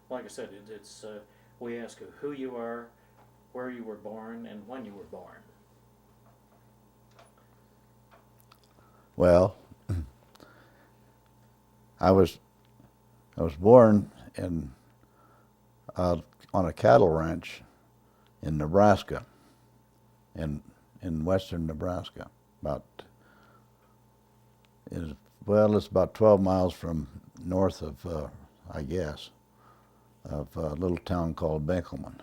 like I said, it's we ask you who you are, where you were born, and when you were born. Well, I was I was born in uh, on a cattle ranch in Nebraska, in western Nebraska. About is well, it's about 12 miles from north of I guess of a little town called Benkelman.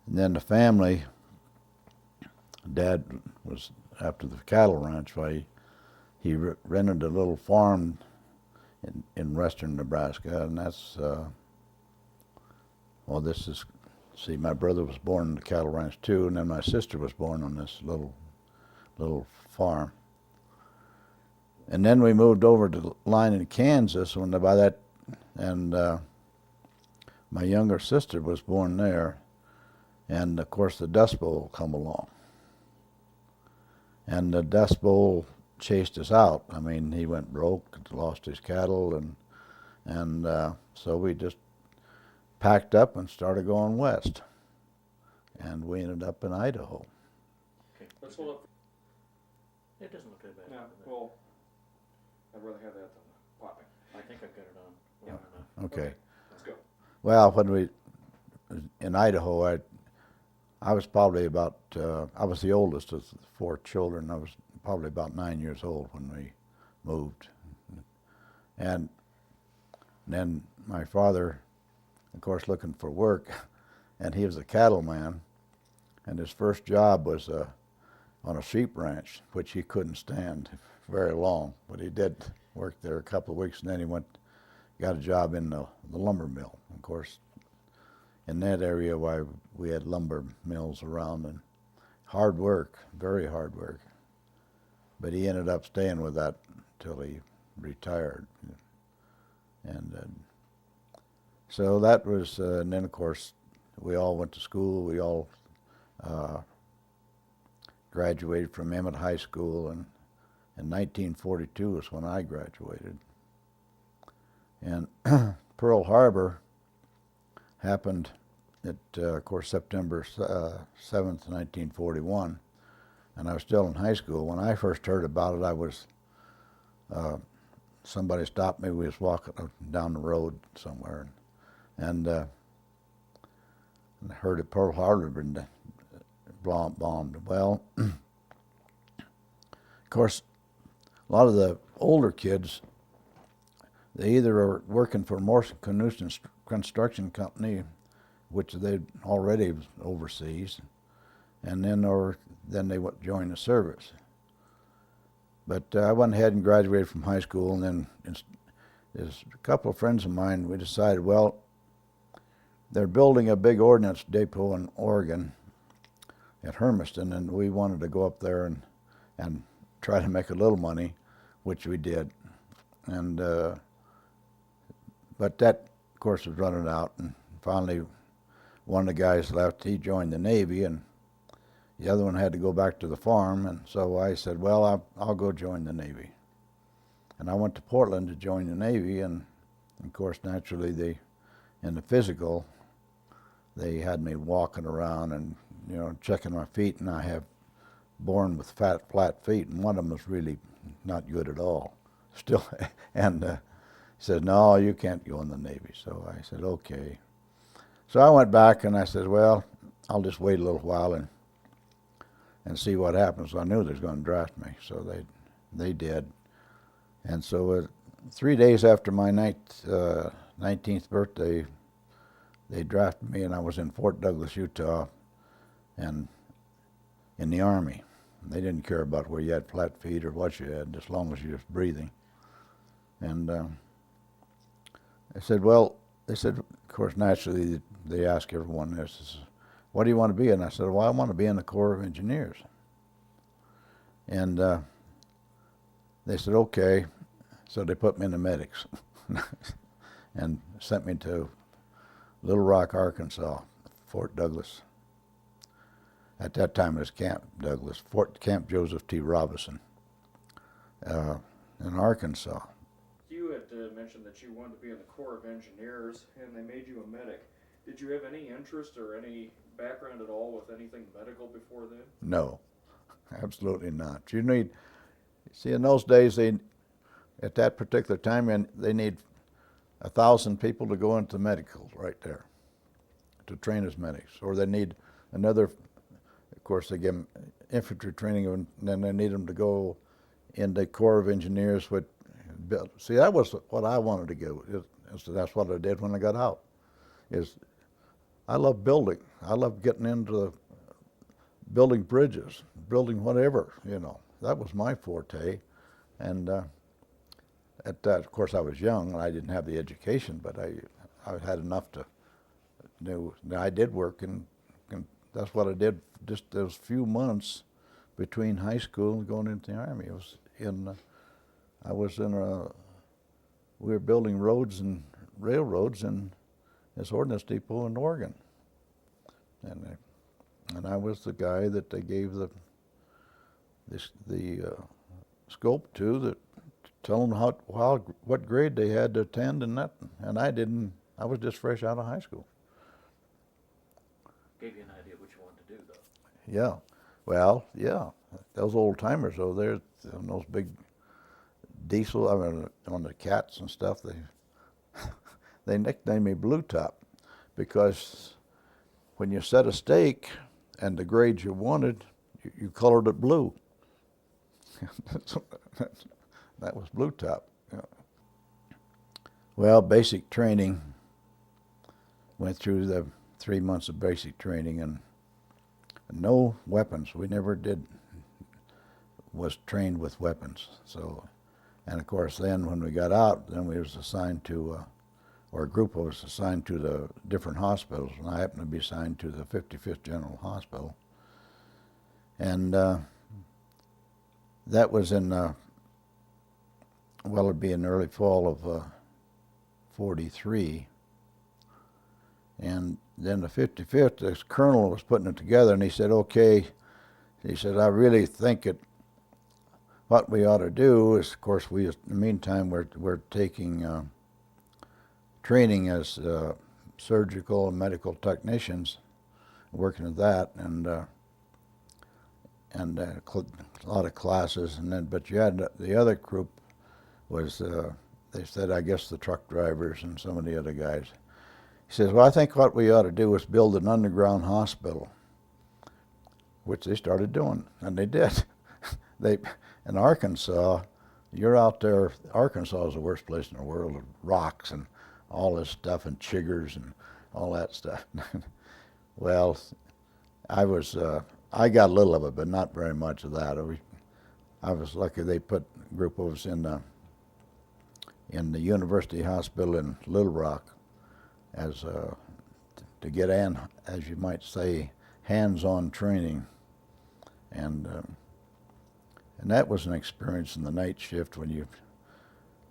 And then the family, Dad was after the cattle ranch. Why he rented a little farm in western Nebraska, and that's well, this is see, my brother was born in the cattle ranch too, and then my sister was born on this little farm. And then we moved over to the line in Kansas when by that, and my younger sister was born there, and of course the Dust Bowl come along, and the Dust Bowl chased us out. I mean, he went broke, lost his cattle, and so we just packed up and started going west, and we ended up in Idaho. Okay, let's hold up. It doesn't look that bad. No, well, I'd rather have that than popping. I think I've got it on. Yeah. Well Okay. Let's go. Well, when we in Idaho, I was probably about I was the oldest of the four children. I was probably about 9 years old when we moved, and then my father, of course, looking for work, and he was a cattleman, and his first job was on a sheep ranch, which he couldn't stand very long, but he did work there a couple of weeks, and then he got a job in the lumber mill. Of course, in that area, why we had lumber mills around, and hard work, very hard work. But he ended up staying with that until he retired, and so that was, and then of course we all went to school. We all graduated from Emmett High School, and in 1942 was when I graduated. And Pearl Harbor happened at, of course, September 7th, 1941, and I was still in high school. When I first heard about it, I was, somebody stopped me. We was walking down the road somewhere, and I heard that Pearl Harbor had been bombed. Well, of course, a lot of the older kids, they either are working for Morrison Construction Company, which they'd already was overseas, and then they would join the service. But I went ahead and graduated from high school, and then there's a couple of friends of mine, we decided, well, they're building a big ordnance depot in Oregon at Hermiston, and we wanted to go up there and try to make a little money, which we did. And but that, of course, was running out, and finally one of the guys left. He joined the Navy, and the other one had to go back to the farm, and so I said, well, I'll go join the Navy. And I went to Portland to join the Navy, and of course, naturally, in the physical, they had me walking around and, checking my feet, and I have born with flat feet, and one of them was really not good at all. Still, and he said, no, you can't go in the Navy. So I said, okay. So I went back, and I said, well, I'll just wait a little while and see what happens. I knew they was going to draft me, so they did. And so 3 days after my 19th birthday, they drafted me, and I was in Fort Douglas, Utah, and in the Army. They didn't care about where you had flat feet or what you had, as long as you were breathing. And I said, well, they said, of course, naturally, they ask everyone this, what do you want to be? And I said, well, I want to be in the Corps of Engineers. And they said, okay. So they put me in the medics and sent me to Little Rock, Arkansas, Fort Douglas. At that time it was Camp Douglas, Camp Joseph T. Robinson in Arkansas. You had had mentioned that you wanted to be in the Corps of Engineers, and they made you a medic. Did you have any interest or any background at all with anything medical before then? No, absolutely not. You need, see, in those days, at that particular time, and they need 1,000 people to go into medical right there to train as medics, or they need another. Of course, they give them infantry training, and then they need them to go in the Corps of Engineers. See, that was what I wanted to do. So that's what I did when I got out. I love building. I love getting into building bridges, building whatever. That was my forte. And at that, of course, I was young and I didn't have the education, but I had enough to know. I did work, and that's what I did. Just those few months between high school and going into the Army. We were building roads and railroads in this ordnance depot in Oregon, and I was the guy that they gave the scope to tell them what grade they had to attend, and I didn't. I was just fresh out of high school. Gave you an idea what you wanted to do, though. Yeah, well, yeah, those old timers over there, those big diesel, on the cats and stuff, they nicknamed me Blue Top, because when you set a stake and the grades you wanted, you colored it blue. That was Blue Top. Yeah. Well, basic training, went through the 3 months of basic training, and no weapons. We never was trained with weapons. So, and of course then when we got out, then we was assigned to, or a group of us assigned to the different hospitals, and I happened to be assigned to the 55th General Hospital. And that was in, it'd be in the early fall of 43. And then the 55th, this colonel was putting it together, and he said, okay, he said, I really think what we ought to do is, of course, in the meantime, we're taking training as surgical and medical technicians, working at that, and a lot of classes, but you had the other group was, they said, I guess the truck drivers and some of the other guys. He says, well, I think what we ought to do is build an underground hospital, which they started doing, and they did. In Arkansas, you're out there, Arkansas is the worst place in the world, of rocks and all this stuff and chiggers and all that stuff. Well, I got a little of it, but not very much of that. I was lucky they put a group of us in the University Hospital in Little Rock as to get as you might say, hands-on training, and that was an experience in the night shift when you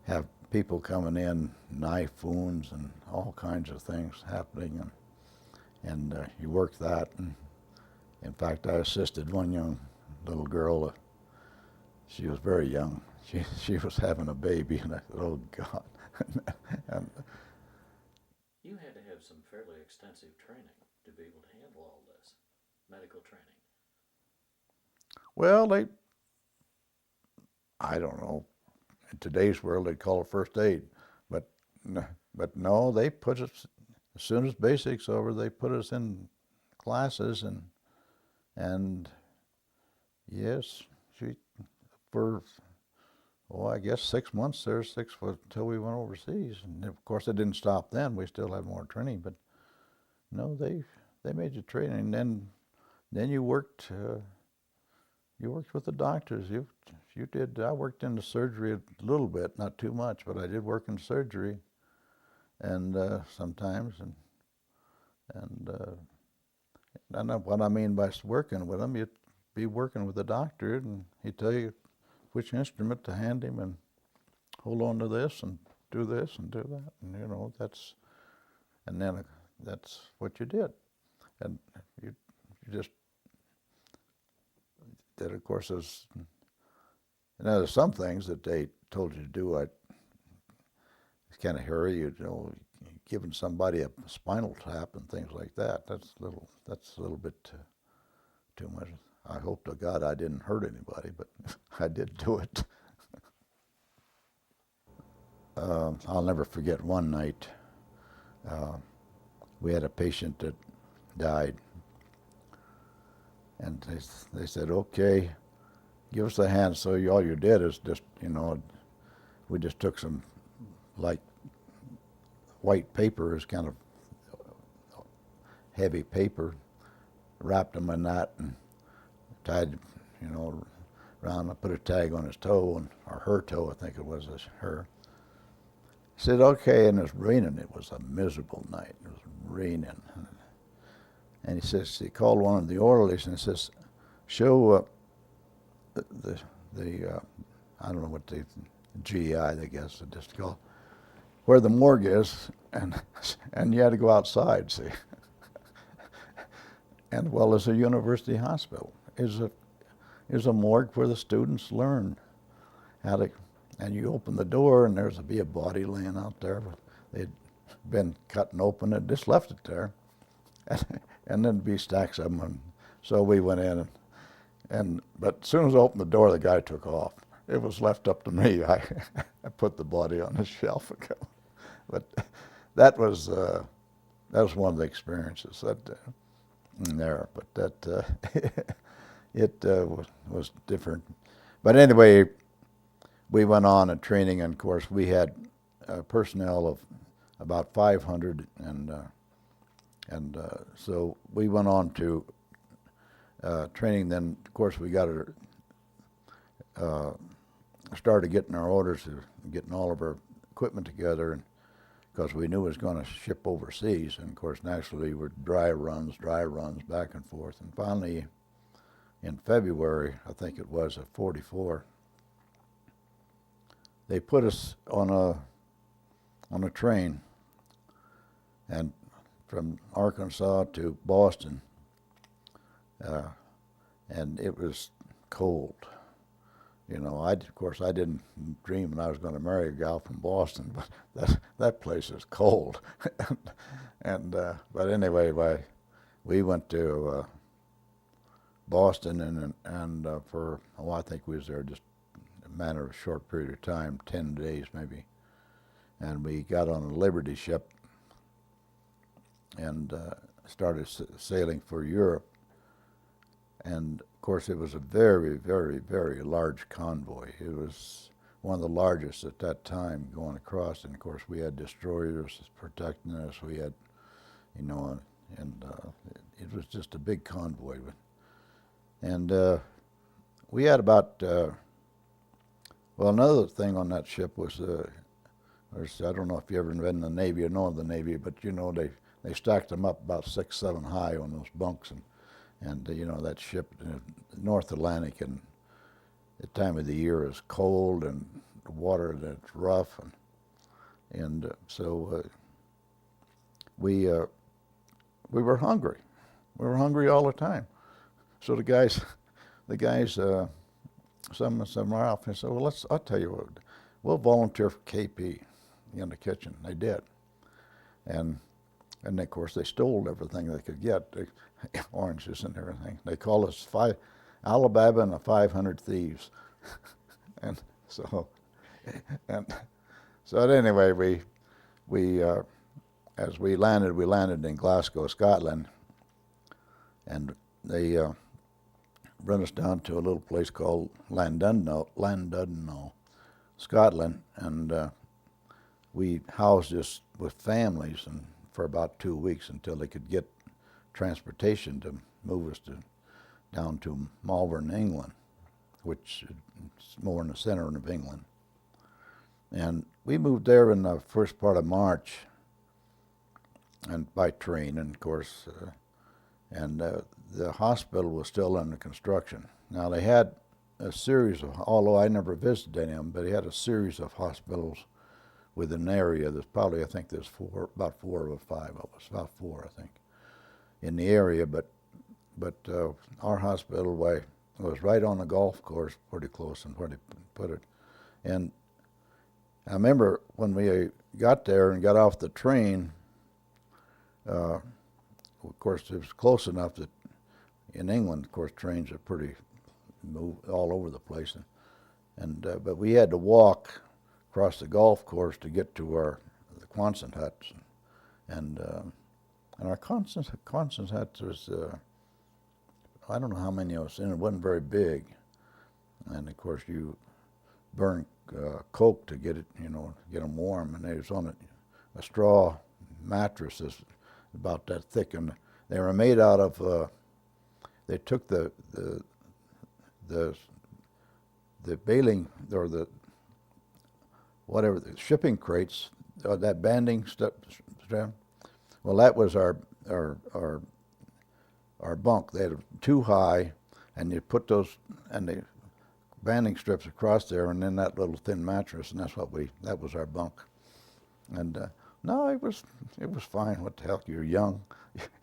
have people coming in, knife wounds and all kinds of things happening, and you work that. And in fact, I assisted one young little girl. She was very young. She was having a baby, and I said, "Oh God!" and, You had to have some fairly extensive training to be able to handle all this, medical training. well, I don't know. In today's world, they'd call it first aid, but no, they put us, as soon as basic's over, they put us in classes, and yes, I guess 6 months there, until we went overseas, and of course it didn't stop then. We still had more training, but no, they made you train, and then you worked. You worked with the doctors. You did. I worked in the surgery a little bit, not too much, but I did work in surgery, and sometimes, and what I mean by working with them, you'd be working with the doctor, and he'd tell you which instrument to hand him, and hold on to this, and do this, and do that, and that's what you did, and you just. That of course there's some things that they told you to do. kind of hurry, you know, giving somebody a spinal tap and things like that. That's a little bit too much. I hope to God I didn't hurt anybody, but I did do it. I'll never forget one night. We had a patient that died, and they said, "Okay, give us a hand." So all you did is just, you know, we just took some like white paper, is kind of heavy paper, wrapped him in that and tied, you know, around. I put a tag on his toe, or her toe, I think it was, her. He said, "Okay," and it was raining. It was a miserable night. It was raining. And he says, he called one of the orderlies and says, "Show the I don't know what the GI, I guess, they just call, where the morgue is," and you had to go outside, see. And well, it's a university hospital. Is a morgue where the students learn how to, and you open the door and there's be a body laying out there. They'd been cut and open and just left it there. And then be stacks of them. And so we went in, but as soon as I opened the door, the guy took off. It was left up to me. I put the body on the shelf and go. But that was one of the experiences that there. But that it was different. But anyway, we went on a training, and of course we had personnel of about 500, and so we went on to training. Then, of course, we got started getting our orders, getting all of our equipment together, and because we knew it was going to ship overseas, and of course, naturally, were dry runs back and forth, and finally, in February, I think it was, of '44, they put us on a train, and from Arkansas to Boston, and it was cold. You know, of course I didn't dream that I was going to marry a gal from Boston, but that place is cold. But anyway, we went to Boston, and for, I think we was there just a matter of a short period of time, 10 days maybe, and we got on a Liberty ship and started sailing for Europe. And of course, it was a very, very, very large convoy. It was one of the largest at that time going across. And of course, we had destroyers protecting us. We had, you know, and it was just a big convoy. And we had about, well, another thing on that ship was, I don't know if you ever been in the Navy or know of the Navy, but you know, they stacked them up about 6, 7 high on those bunks, and you know, that ship, North Atlantic, and the time of the year is cold, and the water that's rough, and so we were hungry. We were hungry all the time. So the guys, some of our outfit said, "Well, I'll tell you what, we'll volunteer for KP in the kitchen." They did, and of course they stole everything they could get, oranges and everything. They called us Alabama and the 500 Thieves, and so anyway, we as we landed in Glasgow, Scotland, and they brought us down to a little place called Llandudno, Scotland, and we housed just with families and for about 2 weeks until they could get transportation to move us down to Malvern, England, which is more in the center of England. And we moved there in the first part of March, and by train, and of course, the hospital was still under construction. Now they had a series of, although I never visited any of them, but they had a series of hospitals within an area. There's probably, I think there's about 4 or 5 of us, about 4, I think, in the area. But our hospital was right on the golf course, pretty close, and where they put it. And I remember when we got there and got off the train, of course it was close enough that in England, of course, trains are pretty move all over the place, but we had to walk across the golf course to get to the Quonset huts, and our Quonset huts was I don't know how many of us in it. It wasn't very big, and of course you burn coke to get it, get them warm, and they was on a straw mattress that's about that thick, and they were made out of. They took the baling or the whatever the shipping crates, that banding strap. Well, that was our bunk. They had it too high, and you put those and the banding strips across there, and then that little thin mattress, and that was our bunk. And no, it was fine. What the hell? You're young,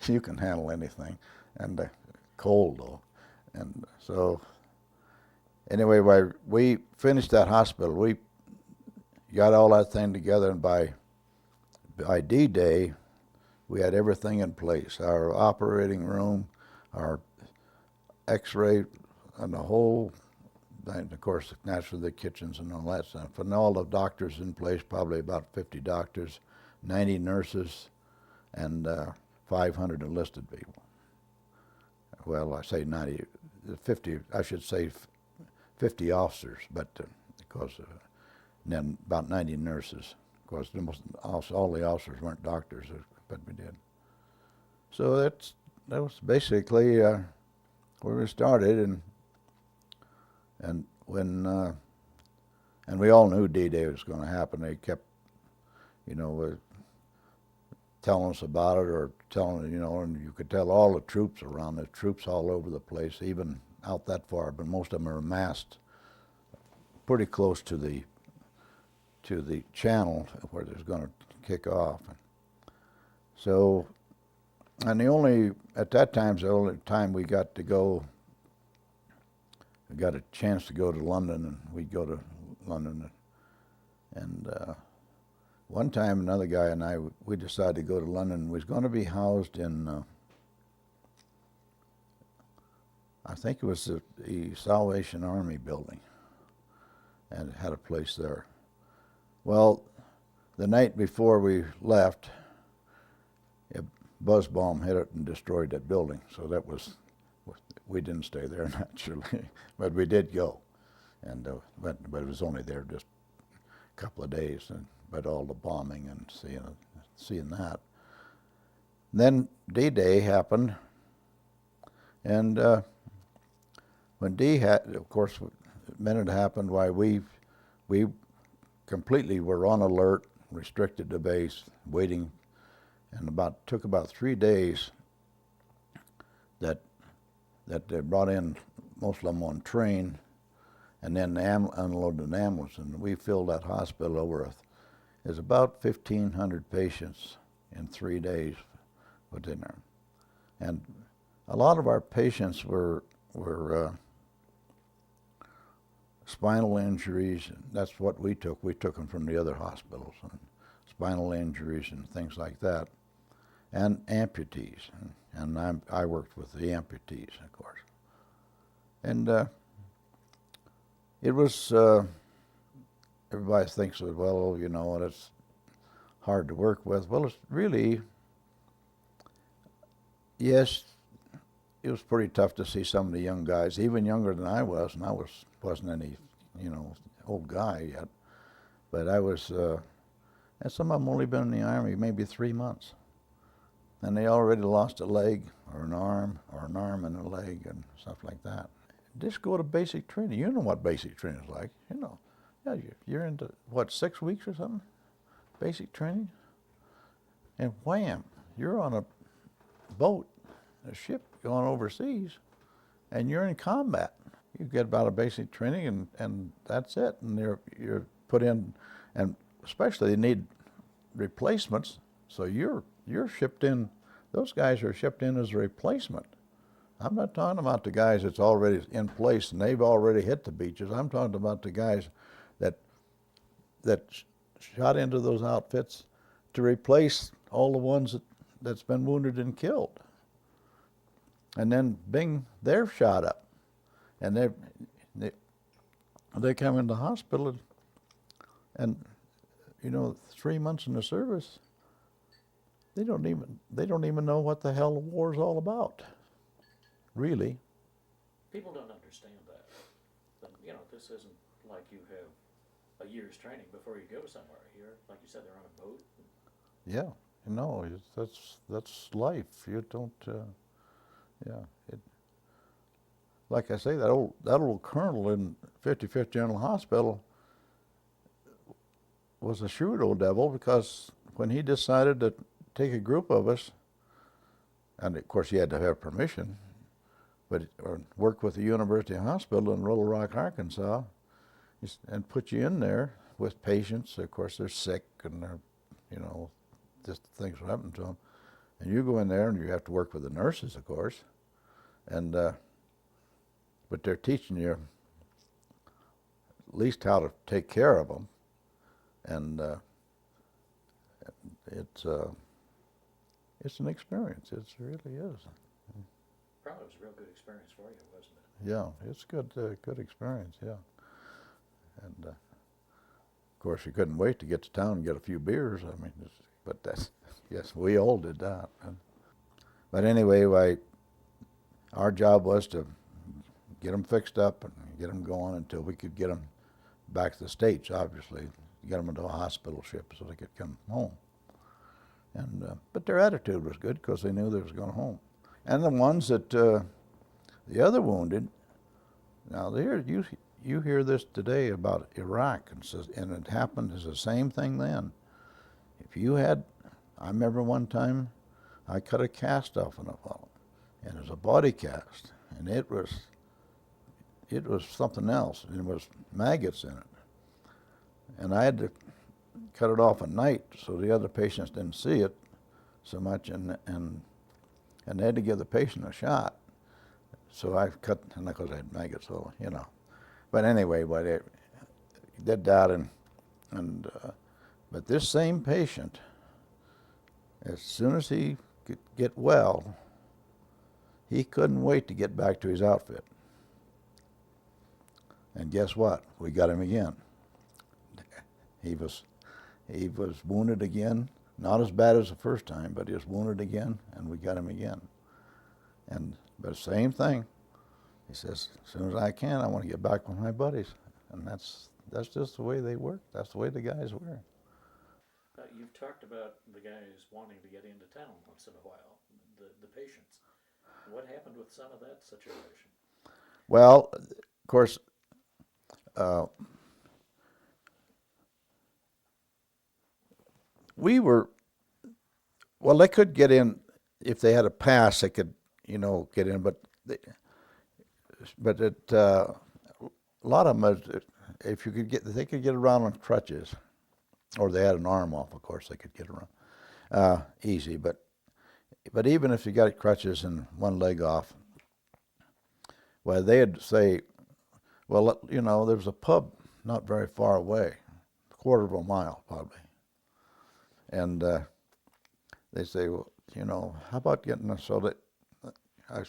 you can handle anything, and cold though, and so anyway, we finished that hospital. We got all that thing together, and by D-Day, we had everything in place. Our operating room, our X-ray, and the whole, and of course, naturally the kitchens and all that stuff. And all the doctors in place, probably about 50 doctors, 90 nurses, and 500 enlisted people. Well, I say 90, 50, I should say 50 officers, but because and then about 90 nurses. Of course, all the officers weren't doctors, but we did. So that was basically where we started, and when and we all knew D-Day was going to happen. They kept, telling us about it, or telling, and you could tell all the troops around. There's troops all over the place, even out that far, but most of them are amassed pretty close to the channel where there's going to kick off. So, and at that time, the only time we got to go, we got a chance to go to London, and we'd go to London. And one time, another guy and I, we decided to go to London. We was going to be housed in, I think it was the Salvation Army building, and it had a place there. Well, the night before we left, a buzz bomb hit it and destroyed that building. So we didn't stay there naturally, but we did go, and but it was only there just a couple of days, but all the bombing and seeing that. Then D-Day happened, and when of course, the minute it happened, why we completely were on alert, restricted the base, waiting, and took about 3 days that they brought in most of them on train, and then unloaded an ambulance, and we filled that hospital over. There's about 1,500 patients in 3 days within there, and a lot of our patients were spinal injuries. That's what we took. We took them from the other hospitals, and spinal injuries and things like that, and amputees. And I worked with the amputees, of course. And it was, everybody thinks that, well, it's hard to work with. Well, it's really, yes, it was pretty tough to see some of the young guys, even younger than I was, and I wasn't any, old guy yet. But I was, and some of them only been in the Army maybe 3 months. And they already lost a leg or an arm and a leg and stuff like that. Just go to basic training. You know what basic training is like, Yeah, you're into, 6 weeks or something? Basic training? And wham, you're on a boat, a ship going overseas, and you're in combat. You get about a basic training, and that's it. And you're put in, and especially they need replacements. So you're shipped in. Those guys are shipped in as a replacement. I'm not talking about the guys that's already in place and they've already hit the beaches. I'm talking about the guys that shot into those outfits to replace all the ones that's been wounded and killed. And then, bing, they're shot up, and they come into hospital, and 3 months in the service, they don't even know what the hell the war's all about, really. People don't understand that. But, this isn't like you have a year's training before you go somewhere. You're, like you said, they're on a boat. Yeah, that's life. You don't. Like I say, that old colonel in 55th General Hospital was a shrewd old devil, because when he decided to take a group of us, and of course he had to have permission, or work with the University Hospital in Little Rock, Arkansas, and put you in there with patients. Of course, they're sick and they're, just things will happen to them. And you go in there and you have to work with the nurses, of course, and but they're teaching you at least how to take care of them, and it's an experience. It really is. Probably was a real good experience for you, wasn't it? Yeah, it's good experience. Yeah, and of course you couldn't wait to get to town and get a few beers. I mean, but that's, yes, we all did that. But anyway, our job was to get them fixed up and get them going until we could get them back to the States, obviously, get them into a hospital ship so they could come home. And but their attitude was good, because they knew they was going home. And the ones that, the other wounded, now you hear this today about Iraq, and it happened as the same thing then. If you had, I remember one time I cut a cast off on a fellow, and it was a body cast, and it was something else, and there was maggots in it. And I had to cut it off at night so the other patients didn't see it so much, and they had to give the patient a shot. So I cut, and of course I had maggots, so But anyway, they did that, and but this same patient, as soon as he could get well, he couldn't wait to get back to his outfit. And guess what? We got him again. He was wounded again, not as bad as the first time, but he was wounded again, and we got him again. But same thing. He says, as soon as I can, I want to get back with my buddies, and that's just the way they work. That's the way the guys were. You've talked about the guys wanting to get into town once in a while, the patients. What happened with some of that situation? Well, of course, they could get in if they had a pass. They could, get in, but a lot of them, if you could they could get around on crutches, or they had an arm off. Of course, they could get around easy. But even if you got crutches and one leg off, well, they'd say, well, there was a pub not very far away, a quarter of a mile probably. And they say, well, how about getting us so that, I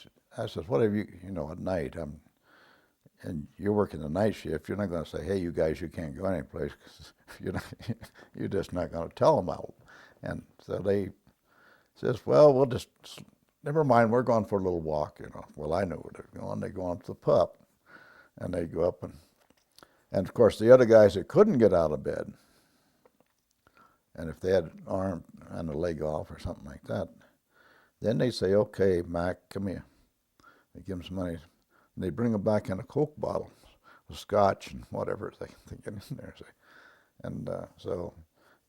said, what have you, at night, and you're working the night shift, you're not going to say, hey, you guys, you can't go anyplace, because you're just not going to tell them out. And so they says, well, we'll just, never mind, we're going for a little walk, Well, I know where they're going. They go on to the pub, and they go up, and of course, the other guys that couldn't get out of bed, and if they had an arm and a leg off or something like that, then they say, okay, Mac, come here. They give them some money. And they bring them back in a Coke bottle, with scotch and whatever they get in there.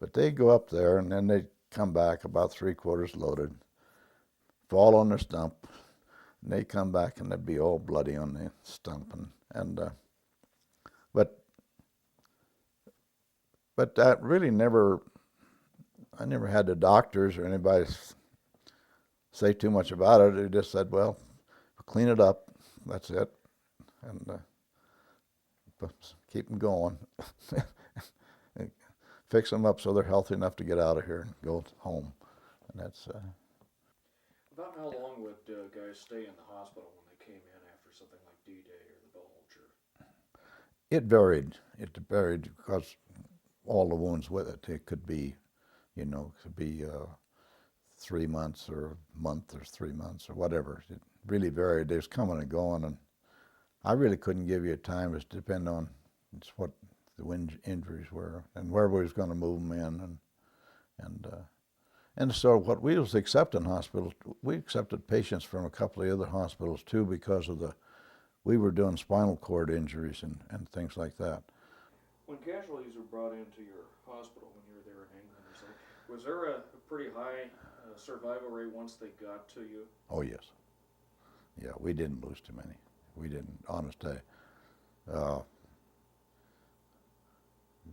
But they go up there, and then they come back about 3/4 loaded, fall on their stump, and they come back and they'd be all bloody on the stump. But that really I never had the doctors or anybody say too much about it. They just said, well, clean it up, that's it, and keep them going. fix them up so they're healthy enough to get out of here and go home. And that's About how long would guys stay in the hospital when they came in after something like D-Day or the Bulge? it varied. It varied because all the wounds with it. It could be, you know, 3 months or a month or 3 months or whatever. It really varied. They was coming and going, and I really couldn't give you a time. It depended on what the injuries were and where we was going to move them in, and so what we was accepting hospitals, we accepted patients from a couple of other hospitals too because of we were doing spinal cord injuries and things like that. When casualties were brought into your hospital when you were there in England, was there a pretty high survival rate once they got to you? Oh yes, yeah, we didn't lose too many. We didn't, honest to you.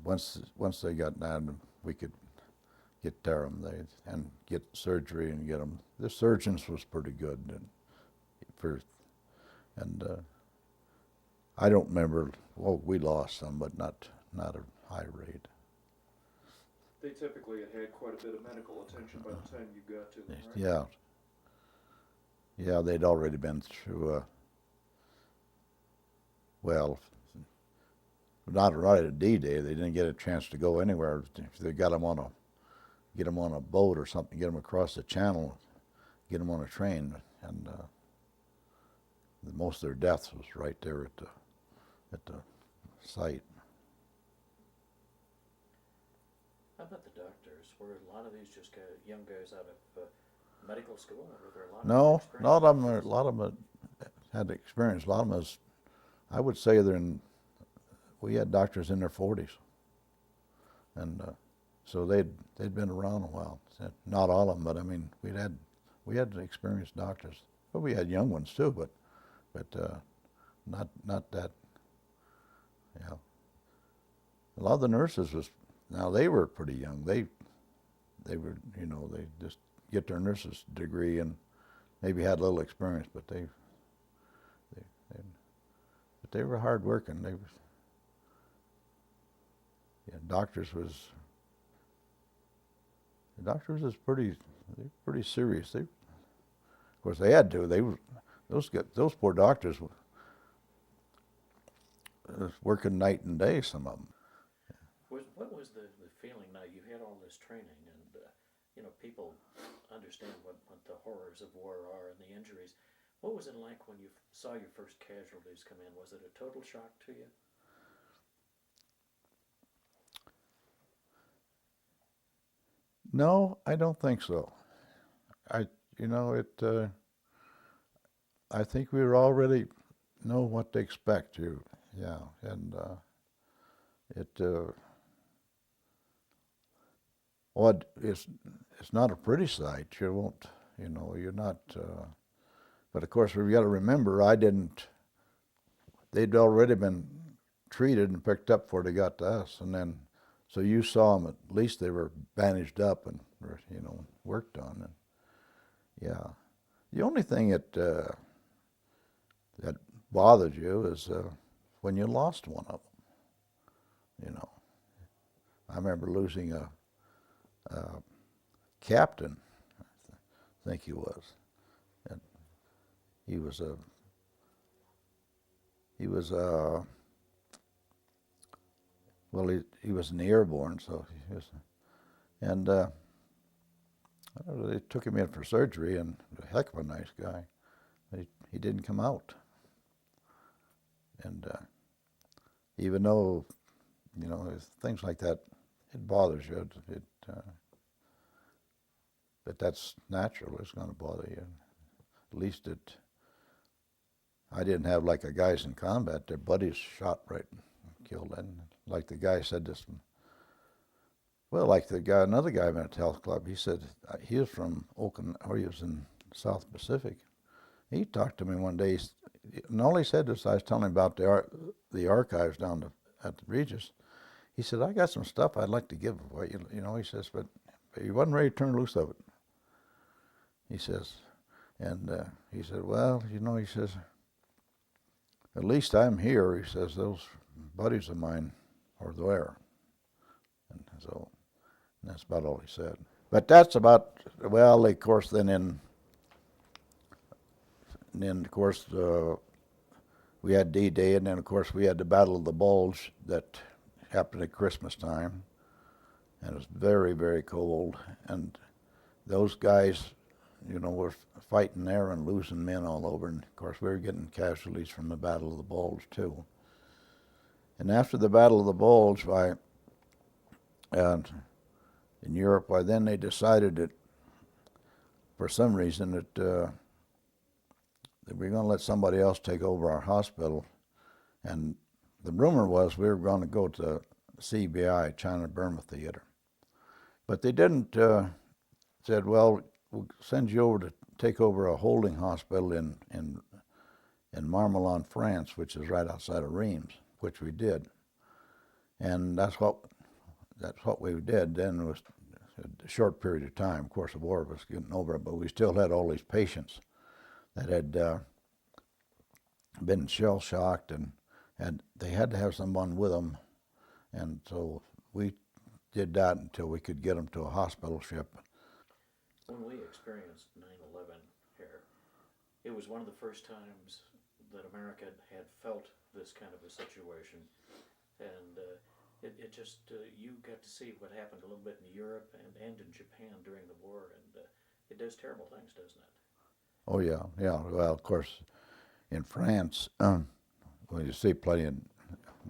Once they got down, we could get them and get surgery and get them. The surgeons was pretty good, and I don't remember. Well, we lost some, but not a high rate. They typically had quite a bit of medical attention by the time you got to them, right? Yeah. Yeah, they'd already been through. Well, not right at D-Day. They didn't get a chance to go anywhere. If they got them on a boat or something, get them across the channel, get them on a train, and most of their deaths was right there at the site. How about the doctors? Were a lot of these just young guys out of medical school, or were there a lot No, of experienced not of them. doctors? A lot of them had experience. A lot of them was, I would say, we had doctors in their 40s, and so they'd been around a while. Not all of them, but I mean, we had experienced doctors. But we had young ones too, but not that. Yeah, a lot of the nurses they were pretty young. They were, you know, they just get their nurse's degree and maybe had a little experience, but they were hard working. Doctors was pretty serious. Of course, they had to. Those poor doctors was working night and day. Some of them. What was the feeling now? You had all this training, and you know, people understand what the horrors of war are and the injuries. What was it like when you saw your first casualties come in? Was it a total shock to you? No, I don't think so. I think we already know what to expect. And it's not a pretty sight. You won't, you're not. But of course, we've got to remember, they'd already been treated and picked up before they got to us, and then. So you saw them, at least they were bandaged up and, worked on. And yeah. The only thing that bothers you is when you lost one of them, I remember losing a captain, I think he was. And he was in the airborne, so he was, and they took him in for surgery, and a heck of a nice guy. He didn't come out, and even though, things like that, it bothers you. But that's natural. It's going to bother you. At least I didn't have like a guys in combat. Their buddies shot right and killed, and like the guy said this. Well, like another guy in a health club, he said he was from Oakland, or he was in South Pacific. He talked to me one day, and all he said was, I was telling him about the archives down at the Regis. He said, I got some stuff I'd like to give away. He says, but he wasn't ready to turn loose of it. He says, and he said, well, he says, at least I'm here. He says, those buddies of mine are there. And So that's about all he said. But that's about, well, of course, then of course, we had D-Day, and then, of course, we had the Battle of the Bulge that happened at Christmas time. And it was very, very cold. And those guys, were fighting there and losing men all over. And, of course, we were getting casualties from the Battle of the Bulge, too. And after the Battle of the Bulge, in Europe, then they decided that, for some reason, that we were going to let somebody else take over our hospital. And the rumor was we were going to go to CBI, China Burma Theater. But they didn't, said, well, we'll send you over to take over a holding hospital in Marmelon, France, which is right outside of Reims, which we did. And that's what we did. Then it was a short period of time. Of course, the war was getting over, but we still had all these patients that had been shell-shocked, and they had to have someone with them. And so we did that until we could get them to a hospital ship. When we experienced 9/11 here, it was one of the first times that America had felt this kind of a situation. And it just, you got to see what happened a little bit in Europe and in Japan during the war, and it does terrible things, doesn't it? Oh, yeah. Well, of course, in France, well, you see plenty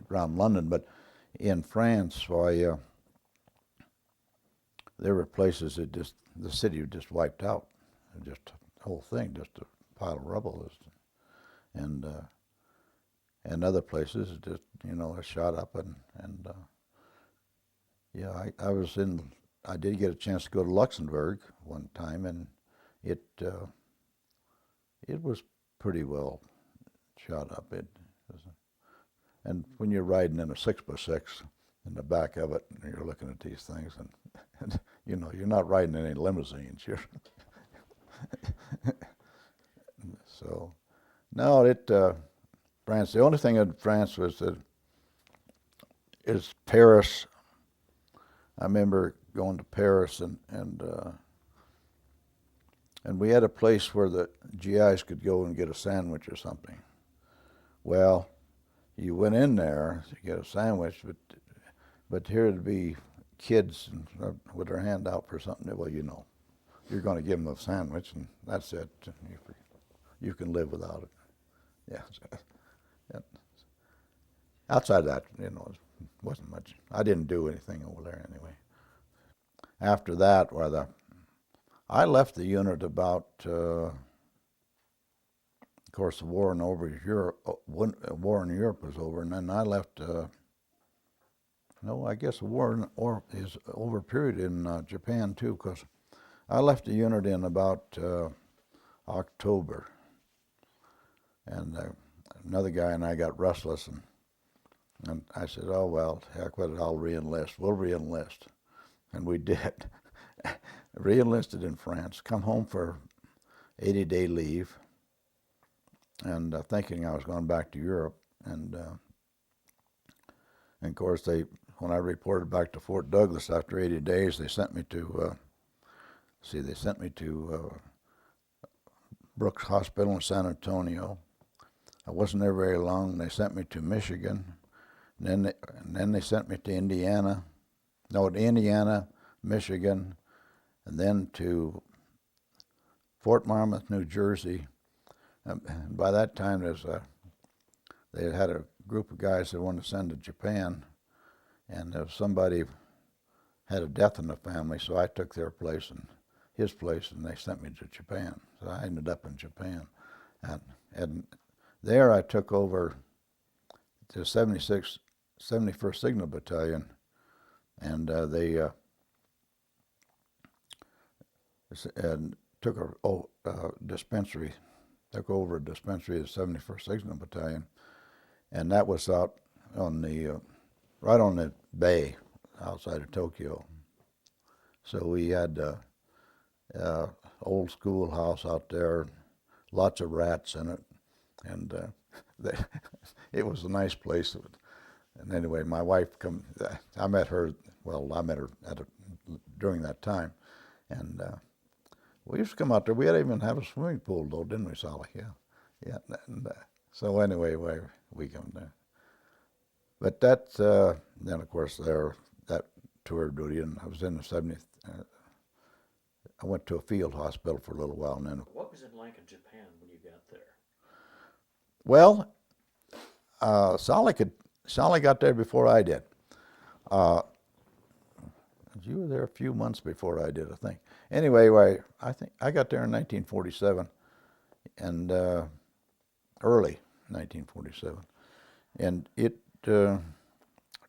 around London, but in France, why, there were places that the city was just wiped out. Just the whole thing, just a pile of rubble. And other places, just, it shot up, and yeah, I did get a chance to go to Luxembourg one time, and it was pretty well shot up. And when you're riding in a 6x6 in the back of it, and you're looking at these things, and you're not riding in any limousines. So, no, France. The only thing in France was is Paris. I remember going to Paris, and we had a place where the GIs could go and get a sandwich or something. Well, you went in there to get a sandwich, but here would be kids with their hand out for something. Well, you're going to give them a sandwich, and that's it. You can live without it. Yeah. Outside that, it wasn't much. I didn't do anything over there anyway. After that, I left the unit about, of course, the war in Europe was over, and then I left. I guess the war is over period in Japan too, because I left the unit in about October, and another guy and I got restless, and I said, oh, well, heck with it, I'll re-enlist. We'll re-enlist. And we did. Re-enlisted in France, come home for 80-day leave, and thinking I was going back to Europe. And of course, when I reported back to Fort Douglas after 80 days, they sent me to, Brooks Hospital in San Antonio. I wasn't there very long. They sent me to Michigan. And then they sent me to Indiana, Michigan, and then to Fort Monmouth, New Jersey. And by that time, they had a group of guys they wanted to send to Japan, and somebody had a death in the family, so I took his place, and they sent me to Japan. So I ended up in Japan, and there I took over the 71st Signal Battalion, and they took a dispensary, took over a dispensary of the 71st Signal Battalion, and that was out on right on the bay outside of Tokyo. So we had old schoolhouse out there, lots of rats in it, and it was a nice place. And anyway, my wife I met her well, I met her during that time, and we used to come out there. We had even have a swimming pool, though, didn't we, Sally? Yeah, yeah. And so anyway, we come there. But that, then of course that tour of duty, and I was in the 70th. I went to a field hospital for a little while, and then. What was it like in Japan when you got there? Well, Sally got there before I did. You were there a few months before I did, I think. Anyway, I think I got there in 1947, and early 1947, and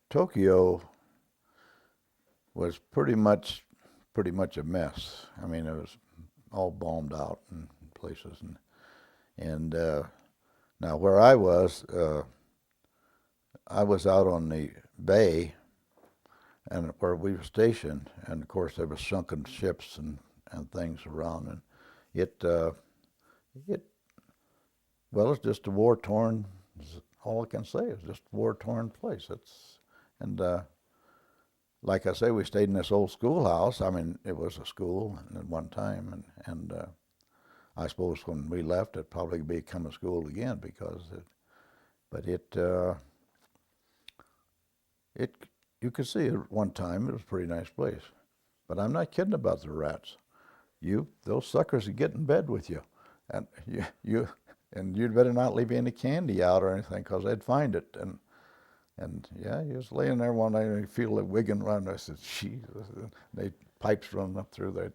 Tokyo was pretty much a mess. I mean, it was all bombed out in places, and now where I was out on the bay, and where we were stationed, and of course there were sunken ships and things around, and it's just a war-torn. All I can say is just a war-torn place. Like I say, we stayed in this old schoolhouse. I mean, it was a school at one time, and I suppose when we left, it probably become a school again you could see at one time it was a pretty nice place. But I'm not kidding about the rats. Those suckers would get in bed with you, and you'd better not leave any candy out or anything, because they'd find it. And yeah, you was laying there one night and you feel it wigging around. I said, Jesus. They pipes running up through there.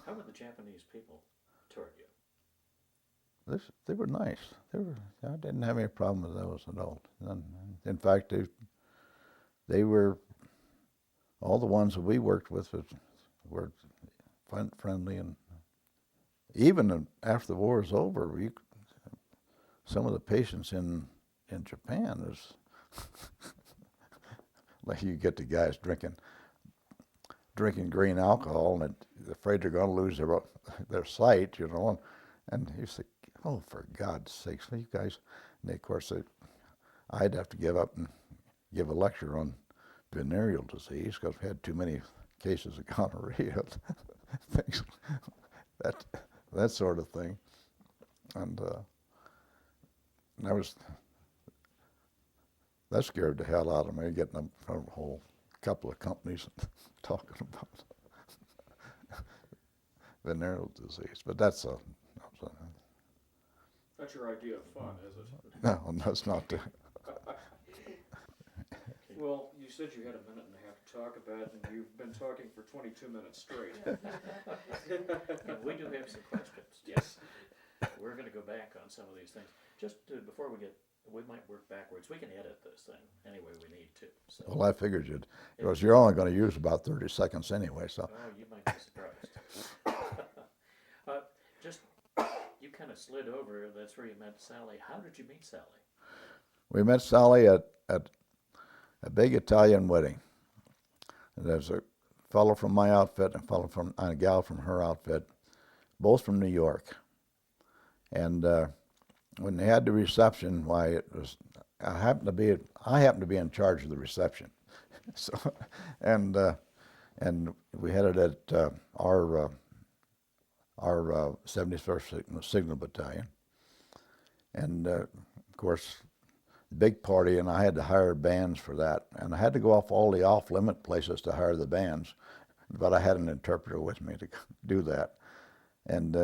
How were the Japanese people toward you? They were nice. I didn't have any problem with those at all. In fact, they were, all the ones that we worked with were friendly, and even after the war was over, some of the patients in Japan is like, you get the guys drinking green alcohol, and they're afraid they're going to lose their sight, and you say, oh, for God's sakes, you guys. And of course, I'd have to give up and give a lecture on venereal disease, because we had too many cases of gonorrhea, things, that sort of thing. And that scared the hell out of me, getting up in front of a whole couple of companies talking about venereal disease. But that's your idea of fun, is it? no, that's not the. Well, you said you had a minute and a half to talk about it, and you've been talking for 22 minutes straight. And we do have some questions. Yes. We're going to go back on some of these things. Just before we might work backwards. We can edit this thing any way we need to. So. Well, I figured because you're only going to use about 30 seconds anyway, so. Oh, you might be surprised. You kind of slid over. That's where you met Sally. How did you meet Sally? We met Sally at a big Italian wedding. There's a fellow from my outfit and a gal from her outfit, both from New York. And when they had the reception, I happened to be in charge of the reception. So, and we had it at our 71st Signal Battalion, and of course, big party, and I had to hire bands for that, and I had to go off all the off-limit places to hire the bands, but I had an interpreter with me to do that, and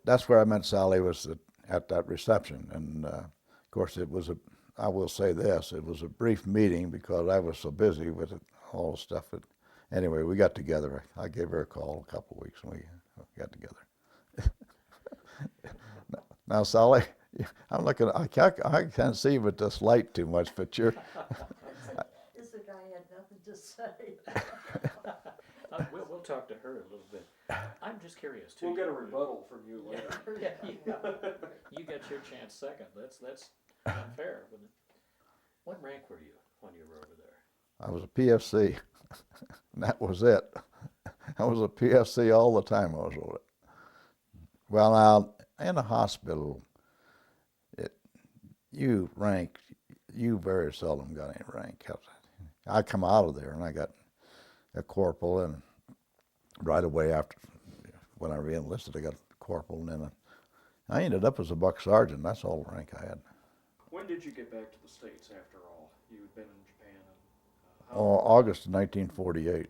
that's where I met Sally, was at that reception, and of course I will say this, it was a brief meeting because I was so busy with all the stuff that. Anyway, we got together. I gave her a call a couple of weeks, and we got together. Now, Sally, I'm looking. I can't see with this light too much, but you're. This guy had nothing to say. We'll talk to her a little bit. I'm just curious too. We'll get a rebuttal from you later. You got your chance second. That's unfair. What rank were you when you were over there? I was a PFC. That was it. I was a PFC all the time I was over it. Well, now, in a hospital, you rank you very seldom got any rank. I come out of there and I got a corporal, and right away after when I re-enlisted, I got a corporal, and then I ended up as a buck sergeant. That's all the rank I had. When did you get back to the States after all? You had been in Japan, and August of 1948.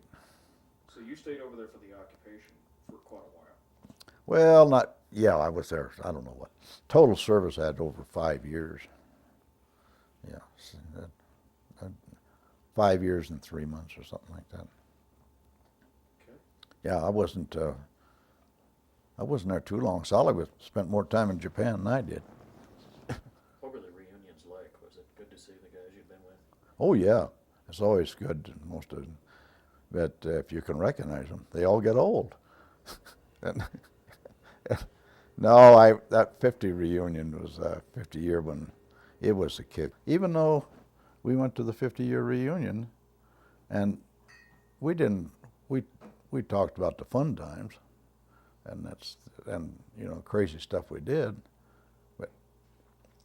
so you stayed over there for the occupation for quite a while. Well, not, yeah, I was there, I don't know what. Total service I had over 5 years. Yeah, 5 years and 3 months or something like that. Okay. Yeah, I wasn't there too long. Sally spent more time in Japan than I did. What were the reunions like? Was it good to see the guys you've been with? Oh yeah, it's always good, most of them. But if you can recognize them, they all get old. And no, that 50 reunion was 50 year one. It was a kick. Even though we went to the 50-year reunion, and we didn't, we talked about the fun times, and you know, crazy stuff we did, but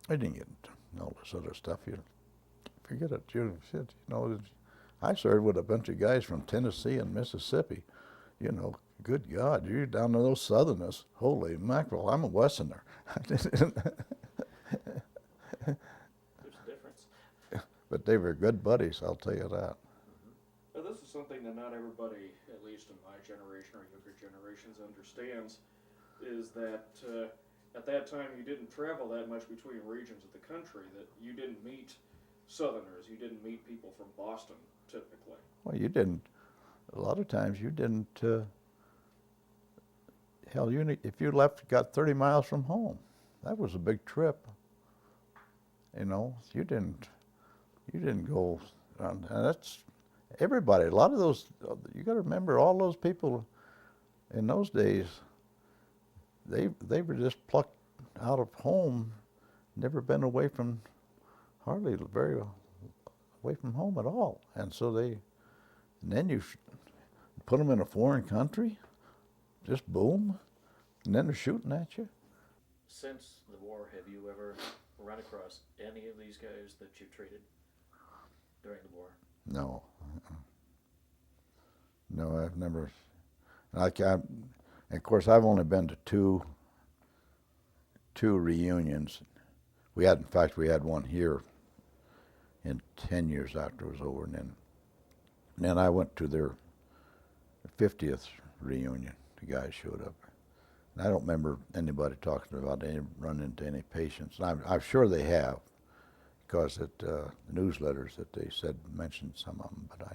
I didn't get into all this other stuff. You forget it. You know, I served with a bunch of guys from Tennessee and Mississippi. You know, good God, you're down to those Southerners. Holy mackerel, I'm a Westerner. There's a difference. But they were good buddies, I'll tell you that. Now, this is something that not everybody, at least in my generation or younger generations, understands, is that at that time you didn't travel that much between regions of the country, that you didn't meet Southerners, you didn't meet people from Boston, typically. Well, you didn't. A lot of times you didn't. Hell, if you got 30 miles from home, that was a big trip. You know, you didn't go. And that's everybody. A lot of those. You got to remember, all those people in those days. They were just plucked out of home, never been away from, hardly very away from home at all, and so and then you put them in a foreign country, just boom, and then they're shooting at you. Since the war, have you ever run across any of these guys that you treated during the war? No. No, I've never. Of course, I've only been to two reunions. In fact, we had one here in 10 years after it was over, and then I went to their 50th reunion. The guys showed up. And I don't remember anybody talking about run into any patients. And I'm sure they have, because the newsletters that they said mentioned some of them, but